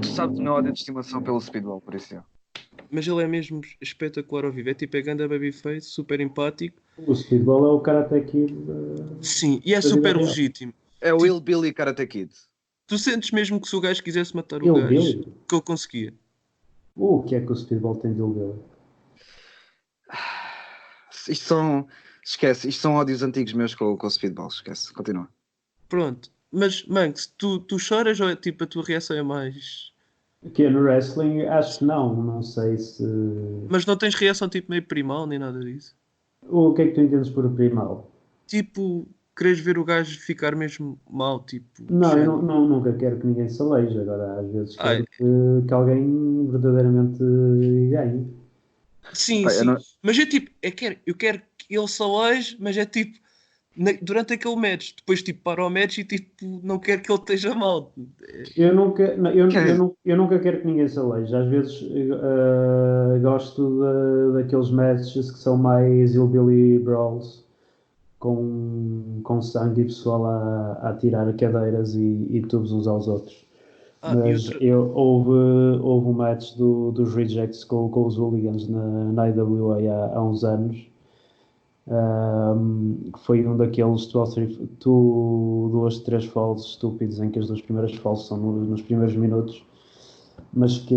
Tu sabes o meu ódio de estimação pelo Speedball, por isso. Mas ele é mesmo espetacular ao vivo. É tipo, é ganda babyface, super empático. O Speedball é o Karate Kid Sim, e é da vida super real. legítimo. É o Tipo, Hillbilly Karate Kid. tu sentes mesmo que se o gajo quisesse matar o gajo, Hillbilly? que ele conseguia. O que é que o Speedball tem de Hillbilly? Isto são. Esquece, isto são ódios antigos meus com o Speedball. Esquece, continua. Pronto. Mas, Manx, tu choras ou é tipo a tua reação é mais. Que é no wrestling? Acho que não. Não sei se. Mas não tens reação tipo meio primal nem nada disso? O que é que tu entendes por primal? Tipo, queres ver o gajo ficar mesmo mal, tipo, de Não, eu género. nunca quero que ninguém se aleije. Agora, às vezes Ai, quero que alguém verdadeiramente ganhe. sim, Pá, eu sim. não... Mas é tipo, eu quero que ele se aleije, mas é tipo, durante aquele match. Depois, tipo, para o match e tipo, não quero que ele esteja mal. Eu nunca, não, Quer- eu nunca quero que ninguém se aleije. Às vezes gosto daqueles matches que são mais hillbilly brawls, com sangue e pessoal a tirar cadeiras e tubos uns aos outros. Ah, e Mas outra. houve um match dos Rejects com os Hooligans na IWA há uns anos. Que foi um daqueles duas, três falls estúpidos em que as duas primeiras falls são nos primeiros minutos, mas que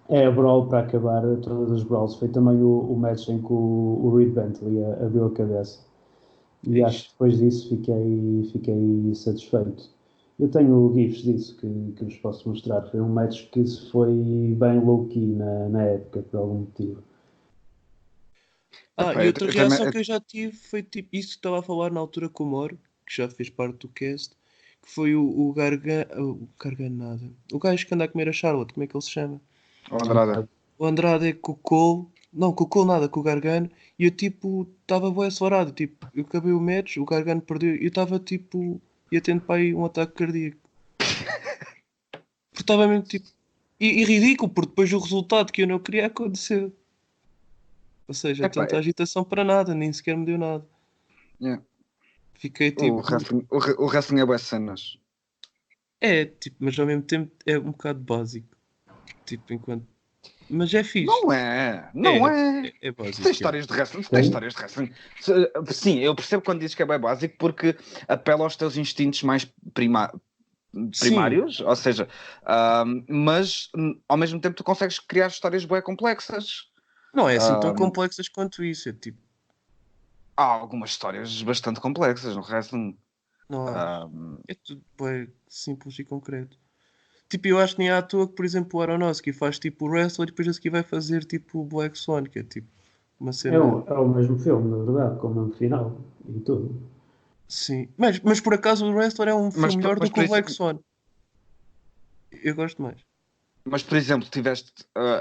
é a brawl para acabar todas as brawls. Foi também o match em que o Reed Bentley abriu a cabeça. E acho Ixi. que depois disso fiquei satisfeito. Eu tenho GIFs disso que vos posso mostrar. Foi um match que se foi bem low-key na época, por algum motivo. Ah, Epá, e outra eu também. reação que eu já tive foi tipo isso que estava a falar na altura com o Moro, que já fez parte do cast, que foi o Gargan. O Gargan nada. O gajo que anda a comer a Charlotte, como é que ele se chama? Oh, Andrada. O Andrade é com o Cole. Não, com o Cole nada, com o Gargano. E eu tipo, estava bem acelerado. Tipo, eu acabei o match, o Gargano perdeu. E eu estava tipo, ia tendo para aí um ataque cardíaco. Porque estava mesmo tipo. E ridículo, porque depois o resultado que eu não queria aconteceu. Ou seja, Epá, tanta agitação para nada, nem sequer me deu nada. yeah. Fiquei O tipo. wrestling, o wrestling é boas cenas. É, tipo, mas ao mesmo tempo é um bocado básico. Tipo, enquanto. Mas é fixe. Não é, não É, é. é Tu tens básico. É. histórias de wrestling, tu tens Tem? histórias de wrestling. Sim, eu percebo quando dizes que é bem básico porque apela aos teus instintos mais Sim, primários, ou seja, mas ao mesmo tempo tu consegues criar histórias bem complexas. não é assim tão Ahm, complexas quanto isso. É tipo, Há algumas histórias bastante complexas no wrestling. não acho. Ahm, É tudo bem simples e concreto. Tipo, eu acho que nem é à toa que, por exemplo, o Aronofsky faz tipo o Wrestler e depois a seguir vai fazer tipo o Black Swan, que é tipo uma cena. É o mesmo filme, na verdade, com o mesmo final e tudo. Sim. Mas por acaso o Wrestler é um mas, filme melhor do mas, que por o Black exemplo, Swan. Eu gosto mais. mas, por exemplo, tiveste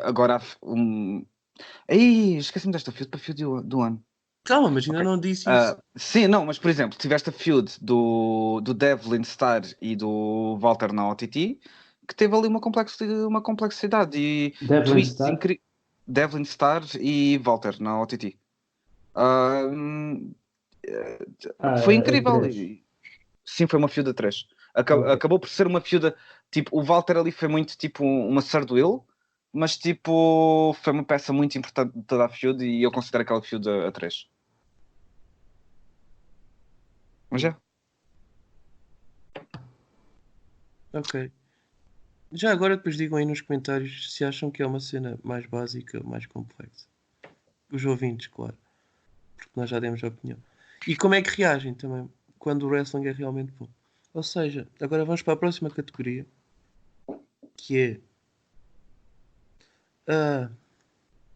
agora um. Ei, esqueci-me desta fio para fio do ano. Calma, mas ainda não disse isso. Sim, não, mas por exemplo, tiveste a feud do Devlin Star e do Walter na OTT, que teve ali uma complexidade e Devlin tweets Star? Devlin Star e Walter na OTT. Ah, foi incrível. Sim, foi uma feud a 3. Ok. Acabou por ser uma feud. Tipo, o Walter ali foi muito tipo uma third wheel, mas tipo, foi uma peça muito importante de toda a feud e eu considero aquela feud a 3. Mas é. Ok. Já agora depois digam aí nos comentários se acham que é uma cena mais básica ou mais complexa. Os ouvintes, claro. Porque nós já demos a opinião. E como é que reagem também quando o wrestling é realmente bom. Ou seja, agora vamos para a próxima categoria, que é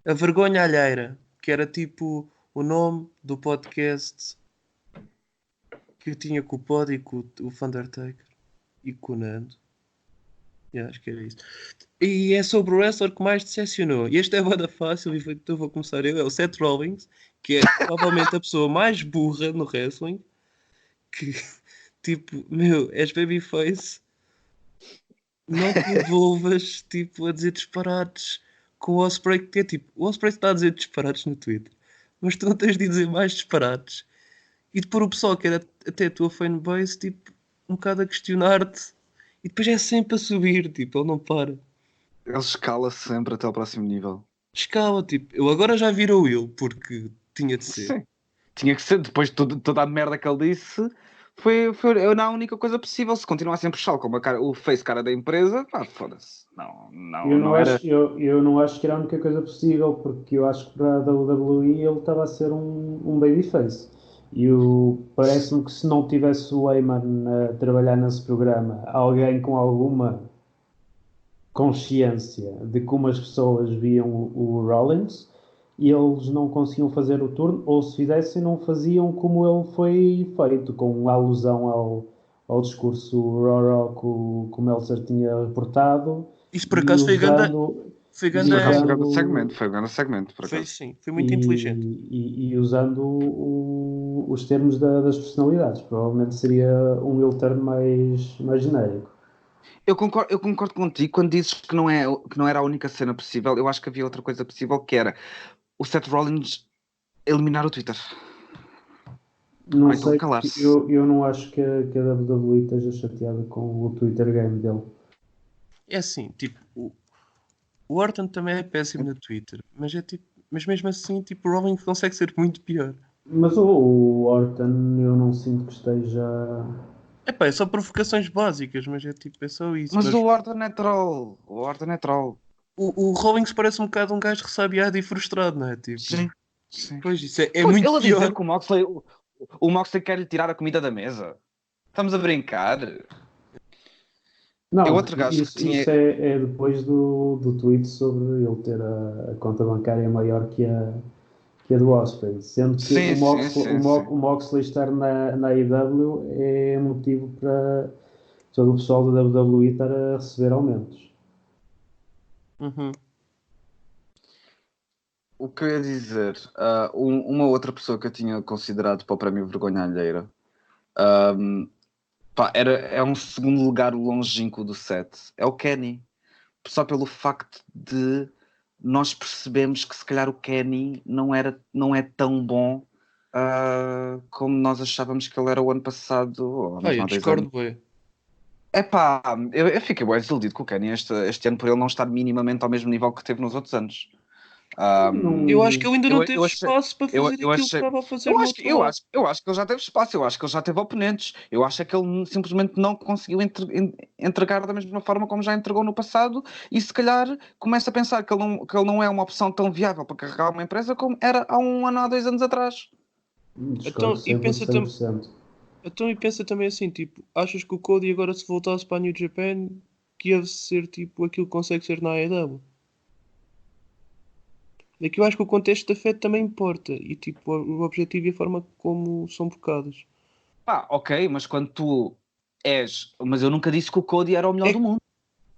a vergonha alheira, que era tipo o nome do podcast que eu tinha com o Pod e com o Undertaker e com o Nando. Acho que era isso. E é sobre o wrestler que mais decepcionou. E este é bada fácil, então vou começar eu. É o Seth Rollins, que é provavelmente a pessoa mais burra no wrestling. Que, tipo, meu, és babyface, não te envolvas, tipo, a dizer disparates com o Ospreay, que é tipo, o Ospreay está a dizer disparates no Twitter, mas tu não tens de dizer mais disparates. E de pôr o pessoal que era até a tua fanbase, tipo, um bocado a questionar-te. E depois é sempre a subir, tipo, ele não para. Ele escala sempre até ao próximo nível. Escala, tipo, eu agora já virou ele, porque tinha de ser. Sim. Tinha que ser, depois de toda a merda que ele disse, foi a única coisa possível. Se continuassem a puxá-lo como o face cara da empresa, pá, foda-se. Não era. Eu não acho que era a única coisa possível, porque eu acho que para a WWE ele estava a ser um babyface. E parece-me que se não tivesse o Heyman a trabalhar nesse programa, alguém com alguma consciência de como as pessoas viam o Rollins, e eles não conseguiam fazer o turno, ou se fizessem, não faziam como ele foi feito, com alusão ao discurso Raw que o Meltzer tinha reportado, Isso por e acaso foi ganda, usando, foi e ganda, Por acaso usando, foi um grande segmento, por foi acaso. sim, foi muito inteligente. e usando os termos das personalidades. Provavelmente seria um heel turn mais genérico. Eu concordo contigo quando dizes que que não era a única cena possível. Eu acho que havia outra coisa possível que era o Seth Rollins eliminar o Twitter. Não Ou então sei, porque calar-se. eu não acho que a WWE esteja chateada com o Twitter game dele. É assim, tipo, o Orton também é péssimo no Twitter, mas é tipo, mas mesmo assim, tipo, o Rollins consegue ser muito pior. Mas o Orton eu não sinto que esteja. Epá, é só provocações básicas, mas é tipo, é só isso. Mas Mas o Orton é troll. O Orton é troll. o Rollins parece um bocado um gajo ressabiado e frustrado, não é? Tipo, Sim, sim. pois isso é Pois, muito ele a dizer pior. que o Moxley quer lhe tirar a comida da mesa. Estamos a brincar. É Não, outro gajo que tinha. isso é depois do tweet sobre ele ter a conta bancária maior que a do Osprey. Sendo que Sim, sim, sim, sim. O Moxley estar na AEW é motivo para todo o pessoal da WWE estar a receber aumentos. Uhum. O que eu ia dizer, uma outra pessoa que eu tinha considerado para o prémio Vergonha Alheira, pá, é um segundo lugar longínquo do set, é o Kenny. Só pelo facto de nós percebemos que se calhar o Kenny não é tão bom como nós achávamos que ele era o ano passado, ou Ah, mesmo eu há 2 anos. discordo, bué. Epá, eu fiquei bem desiludido com o Kenny este ano por ele não estar minimamente ao mesmo nível que teve nos outros anos. Eu acho que Não, ele ainda não teve Eu achei, espaço para fazer eu aquilo que achei, estava a fazer no outro lado. eu acho que ele já teve espaço, eu acho que ele já teve oponentes, eu acho é que ele simplesmente não conseguiu entregar da mesma forma como já entregou no passado e se calhar começa a pensar que ele não é uma opção tão viável para carregar uma empresa como era há 1 ano, há 2 anos atrás. discordo sempre 100%. Então, e pensa também assim, tipo, achas que o Cody agora se voltasse para a New Japan que ia ser tipo aquilo que consegue ser na AEW? É que eu acho que o contexto da Fed também importa e tipo, o objetivo e a forma como são bocados. Pá, ok, mas quando tu mas eu nunca disse que o Cody era o melhor É, do mundo.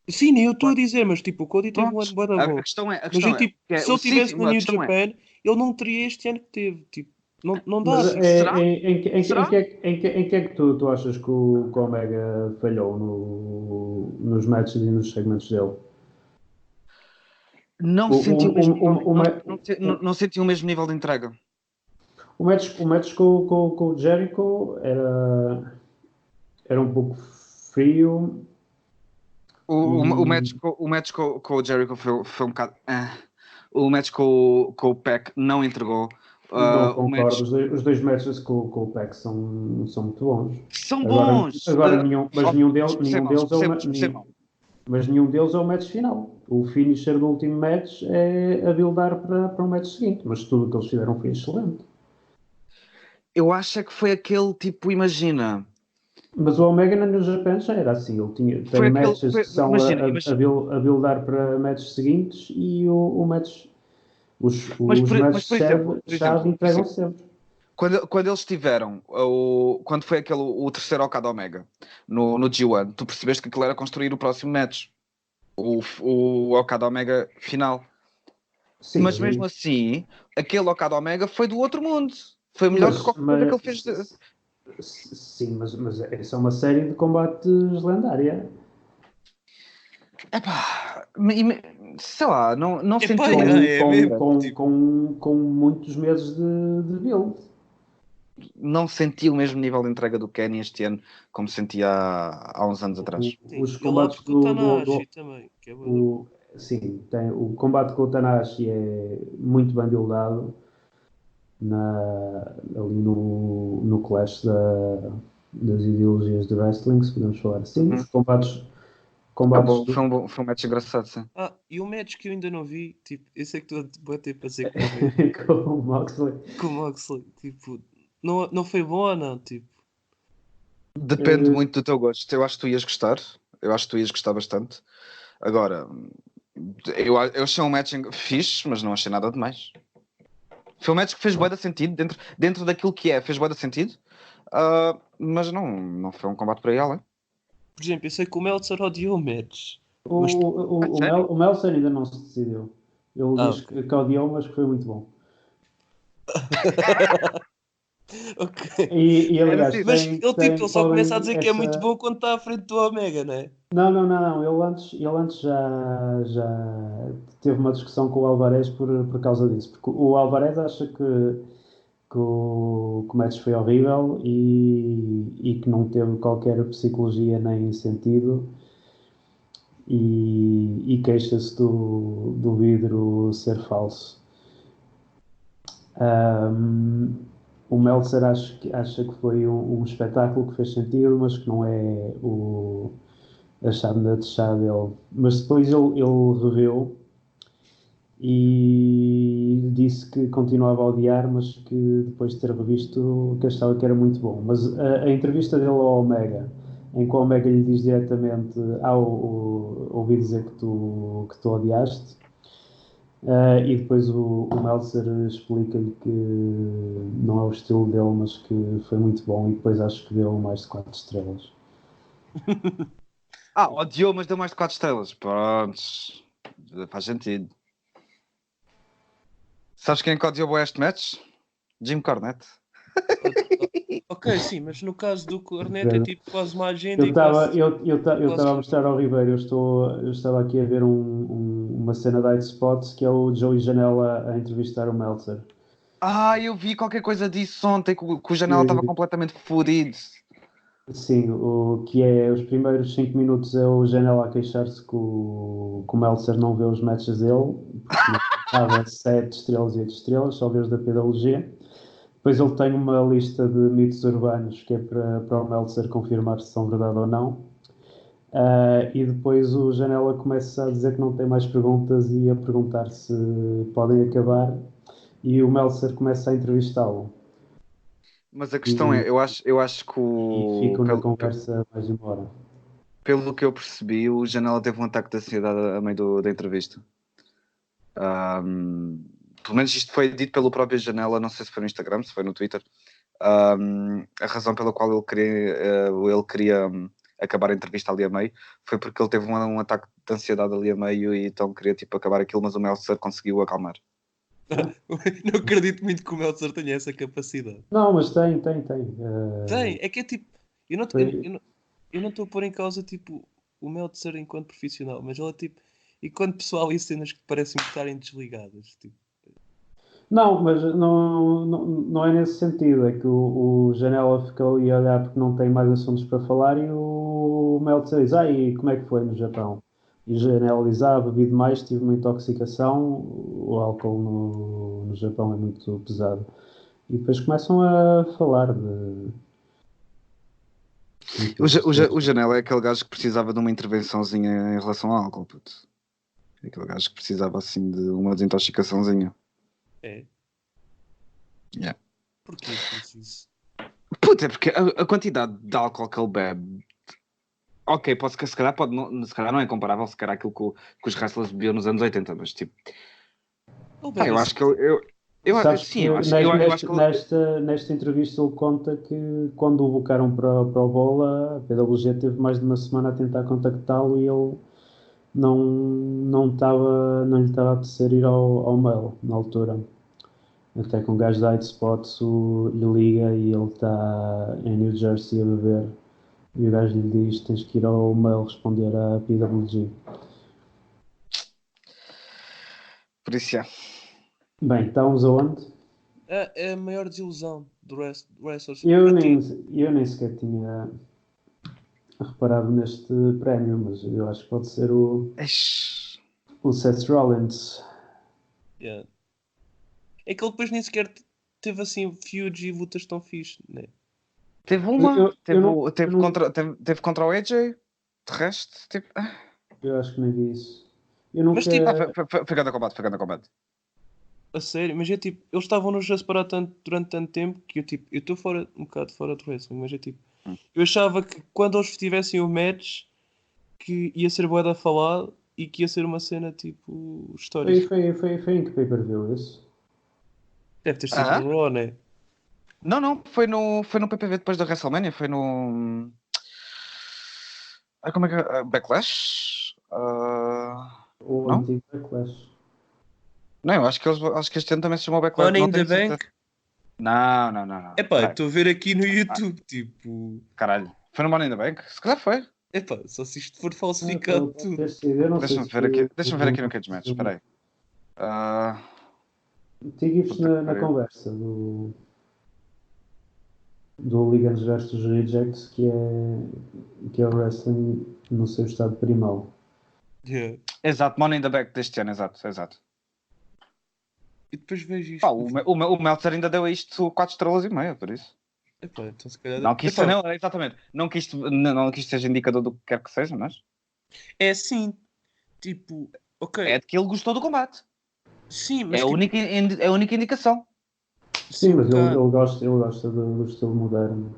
sim, nem eu estou a dizer, mas tipo, o Cody teve um ano Prontos, bué da a bom. questão é, a Mas questão eu é, tipo, se ele sim, estivesse sim, na a New questão é, Japan, ele não teria este ano que teve. Tipo, Não dá. Mas Será? em que é que tu achas que o Omega falhou nos matches e nos segmentos dele? Não O, senti o o, mesmo o, nível, o, não, ma- não senti o mesmo nível de entrega. o match com o Jericho era um pouco frio O e match, com o Jericho foi um bocado. O match com o Peck não entregou. não O concordo. match Os dois matches com o Pac são muito bons. são Agora, bons. agora nenhum, mas nenhum deles, Expressei nenhum mal, deles é expressei, uma, expressei mal. mas nenhum deles é o match final. O finisher do último match é a buildar para o match seguinte, mas tudo o que eles fizeram foi excelente. Eu acho é que foi aquele tipo, imagina. Mas o Omega no New Japan já era assim, tem Foi aquele. matches que são Imagina. a buildar para matches seguintes e o match, os Mas matches por exemplo, chave entregam sempre. quando eles tiveram, quando foi o terceiro Okada Omega no G1, tu percebeste que aquilo era construir o próximo match, o Okada Omega final. Sim, Mas mesmo assim, aquele Okada Omega foi do outro mundo. Foi melhor que mas, qualquer coisa que ele fez. sim, mas essa é uma série de combates lendária. Epá, sei lá, não Epá, senti o Com, mesmo. é com, mesmo. com, Tipo, com muitos meses de build. Não senti o mesmo nível de entrega do Kenny este ano como senti há uns anos atrás. sim. Os E lá combates porque o Tanahashi também, que é bué da bom. sim, o combate com o Tanahashi é muito bem buildado ali no clash das ideologias de wrestling, se podemos falar assim. Os Uhum. combates do, Foi um match engraçado, sim. E o match que eu ainda não vi, tipo, esse é que estou a bater para dizer que vou ver. com o Moxley. Com o Moxley, tipo, não foi bom ou não? Tipo, Depende Eh, muito do teu gosto. Eu acho que tu ias gostar. Eu acho que tu ias gostar bastante. Agora, eu achei um match fixe, mas não achei nada demais. Foi um match que fez bué de sentido dentro daquilo que é, fez bué de sentido. Mas não foi um combate para aí além. por exemplo, eu sei que o Meltzer odiou o match. o, Mas, o, o, Sério? Mel, o Meltzer ainda não se decidiu. Ele diz ok. que odiou, mas que foi muito bom. Ok. E É aliás, assim, Mas ele só começa a podem dizer que é muito essa. bom quando está à frente do Omega, não é? Não. Ele antes já teve uma discussão com o Alvarez por causa disso. Porque o Alvarez acha que o match foi horrível e que não teve qualquer psicologia nem sentido e queixa-se do vidro ser falso. Um, o Meltzer acha que foi um espetáculo que fez sentido, mas que não é a chave da chave dele. Mas depois ele reveu e disse que continuava a odiar, mas que depois de ter revisto que achava que era muito bom. Mas a entrevista dele ao Omega, em que o Omega lhe diz diretamente: ouvi dizer que tu odiaste. E depois o Meltzer explica-lhe que não é o estilo dele, mas que foi muito bom. E depois acho que deu mais de 4 estrelas. odiou, mas deu mais de 4 estrelas. Prontos. Faz sentido. Sabes quem é que odiou este match? Jim Cornette. Ok, sim, mas no caso do Cornet é tipo quase uma agenda Eu e estava quase. eu quase a mostrar ao Ribeiro, eu estava aqui a ver uma cena da Xbox que é o Joey Janela a entrevistar o Meltzer. Eu vi qualquer coisa disso ontem, que o Janela estava Que, completamente fodido. sim, o que é os primeiros 5 minutos é o Janela a queixar-se que o Meltzer não vê os matches dele, porque não dava 7 estrelas e 8 estrelas, só vê os da PWG. Depois ele tem uma lista de mitos urbanos que é para o Meltzer confirmar se são verdade ou não. E depois o Janela começa a dizer que não tem mais perguntas e a perguntar se podem acabar. E o Meltzer começa a entrevistá-lo. Mas a questão E, é, eu acho que e ficam na conversa mais de uma hora. pelo que eu percebi, o Janela teve um ataque de ansiedade a meio da entrevista. Pelo menos isto foi dito pelo próprio Janela, não sei se foi no Instagram, se foi no Twitter. A razão pela qual ele queria acabar a entrevista ali a meio foi porque ele teve um ataque de ansiedade ali a meio e então queria tipo acabar aquilo, mas o Meltzer conseguiu acalmar. Não acredito muito que o Meltzer tenha essa capacidade. Não, mas tem. Tem, é que é tipo. Eu não Foi- eu não estou a pôr em causa tipo o Meltzer enquanto profissional, mas ele é tipo. Enquanto pessoal e cenas que parecem estarem desligadas. Tipo. Não, mas não é nesse sentido. É que o Janela ficou ali a olhar porque não tem mais assuntos para falar e o Meltzer diz: e como é que foi no Japão? E o Janela diz: bebi demais, tive uma intoxicação. O álcool no Japão é muito pesado. E depois começam a falar de. O Janela é aquele gajo que precisava de uma intervençãozinha em relação ao álcool, puto. É aquele gajo que precisava assim de uma desintoxicaçãozinha. É. Yeah. Porquê que disse isso? Puto, é porque a quantidade de álcool que ele bebe. Ok, se calhar se calhar não é comparável se calhar aquilo que os wrestlers bebiam nos anos 80, mas tipo. Ele Pá, bebe eu assim. acho que eu Sabes sim, que eu acho que nesta entrevista ele conta que quando o bocaram para o Bola, a PWG teve mais de uma semana a tentar contactá-lo e ele não lhe estava a apetecer ir ao mail na altura. Até que um gajo da Spots lhe liga e ele está em New Jersey a beber. E o gajo lhe diz: tens que ir ao mail responder à PWG. por isso é. Bem, estamos aonde? É a maior desilusão do wrestlers. Eu nem sequer tinha reparado neste prémio, mas eu acho que pode ser o Seth Rollins. Yeah. É que ele depois nem sequer teve assim feuds e lutas tão fixe, né? Teve uma, Eu não, eu não- teve contra o AJ, de resto, tipo. eu acho que nem vi isso. Eu Mas nunca. tipo, Foi grande combate. a sério, mas é tipo, eles estavam-nos a separar durante tanto tempo que eu tipo, eu estou fora, um bocado fora do wrestling, mas é tipo, Hum. eu achava que quando eles tivessem o match que ia ser bué da falado e que ia ser uma cena tipo histórica. Foi em que pay-per-view isso? Deve ter sido Ah? no Raw, né? Não, foi no PPV depois da WrestleMania, foi no. Como é que é? Backlash? O Não? antigo Backlash. Não, acho que este ano também se chamou Backlash, Money não in the tenho certeza. Bank? Não. Epá, Peraí, estou a ver aqui no YouTube, tipo, caralho. Foi no Money in the Bank? Se calhar foi. epá, só se isto for falsificado Pode ter tudo. sido. Eu não sei se foi. Deixa-me ver aqui no Cage Match, espera aí. Ah, Seguimos puta que na pariu. conversa do Hooligans versus Rejects, que é o wrestling no seu estado primal. Yeah. Exato, Money in the Bank deste ano, exato. E depois vejo Pá, isto. o Meltzer ainda deu a isto 4 estrelas e meia, por isso. Epá, então se calhar. Não que isto, Epá, não, exatamente. Não que isto seja indicador do que quer que seja, mas é assim, tipo, é ok, de que ele gostou do combate. sim, É mas a tipo, única indicação. sim, Sim, um mas bocado. ele gosta do estilo moderno.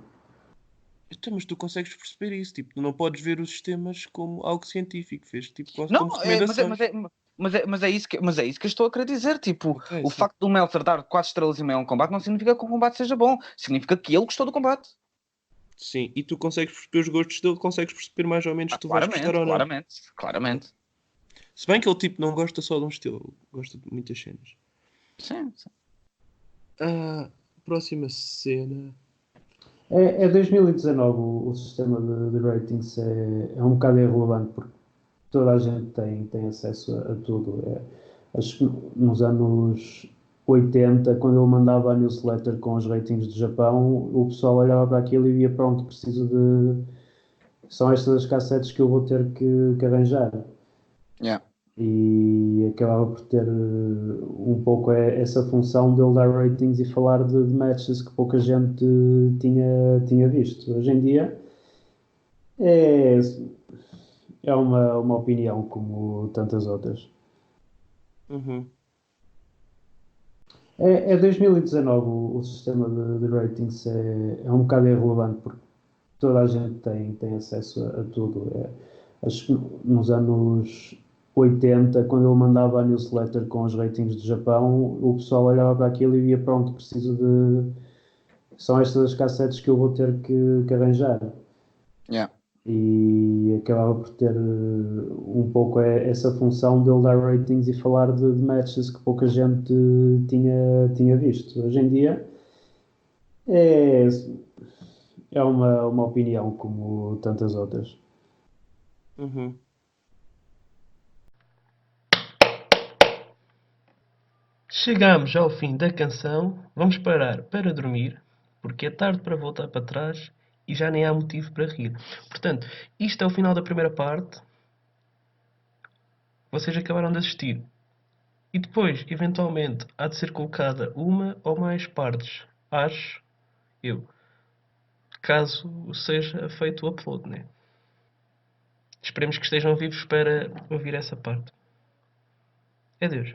Então, mas tu consegues perceber isso, tipo, tu não podes ver os sistemas como algo científico, fez tipo quase Não, como recomendações. mas é isso que eu estou a querer dizer. Tipo, Ok, o sim. facto do Meltzer dar 4 estrelas e meia a um combate não significa que o combate seja bom. Significa que ele gostou do combate. Sim, e tu consegues perceber os gostos dele, consegues perceber mais ou menos se tu vais gostar Claramente, ou não. claramente. Se bem que ele tipo não gosta só de um estilo, gosta de muitas cenas. Sim. Ah, próxima cena. É 2019 o sistema de ratings é um bocado irrelevante porque toda a gente tem acesso a tudo. Acho que nos anos 80, quando ele mandava a newsletter com os ratings do Japão, o pessoal olhava para aquilo e via: pronto, preciso de. São estas as cassetes que eu vou ter que arranjar. Yeah. E acabava por ter um pouco essa função de ele dar ratings e falar de matches que pouca gente tinha visto. Hoje em dia é, é uma opinião como tantas outras. Uhum. É 2019 o sistema de ratings é um bocado irrelevante porque toda a gente tem acesso a tudo. Acho que nos anos 80, quando ele mandava a newsletter com os ratings do Japão, o pessoal olhava para aquilo e via: pronto, preciso de. São estas as cassetes que eu vou ter que arranjar. Yeah. E acabava por ter um pouco essa função de ele dar ratings e falar de matches que pouca gente tinha visto. Hoje em dia é, é uma opinião como tantas outras. Uhum. Chegamos ao fim da canção, vamos parar para dormir, porque é tarde para voltar para trás e já nem há motivo para rir. Portanto, isto é o final da primeira parte. Vocês acabaram de assistir. E depois, eventualmente, há de ser colocada uma ou mais partes, acho eu, caso seja feito o upload, né? Esperemos que estejam vivos para ouvir essa parte. Adeus.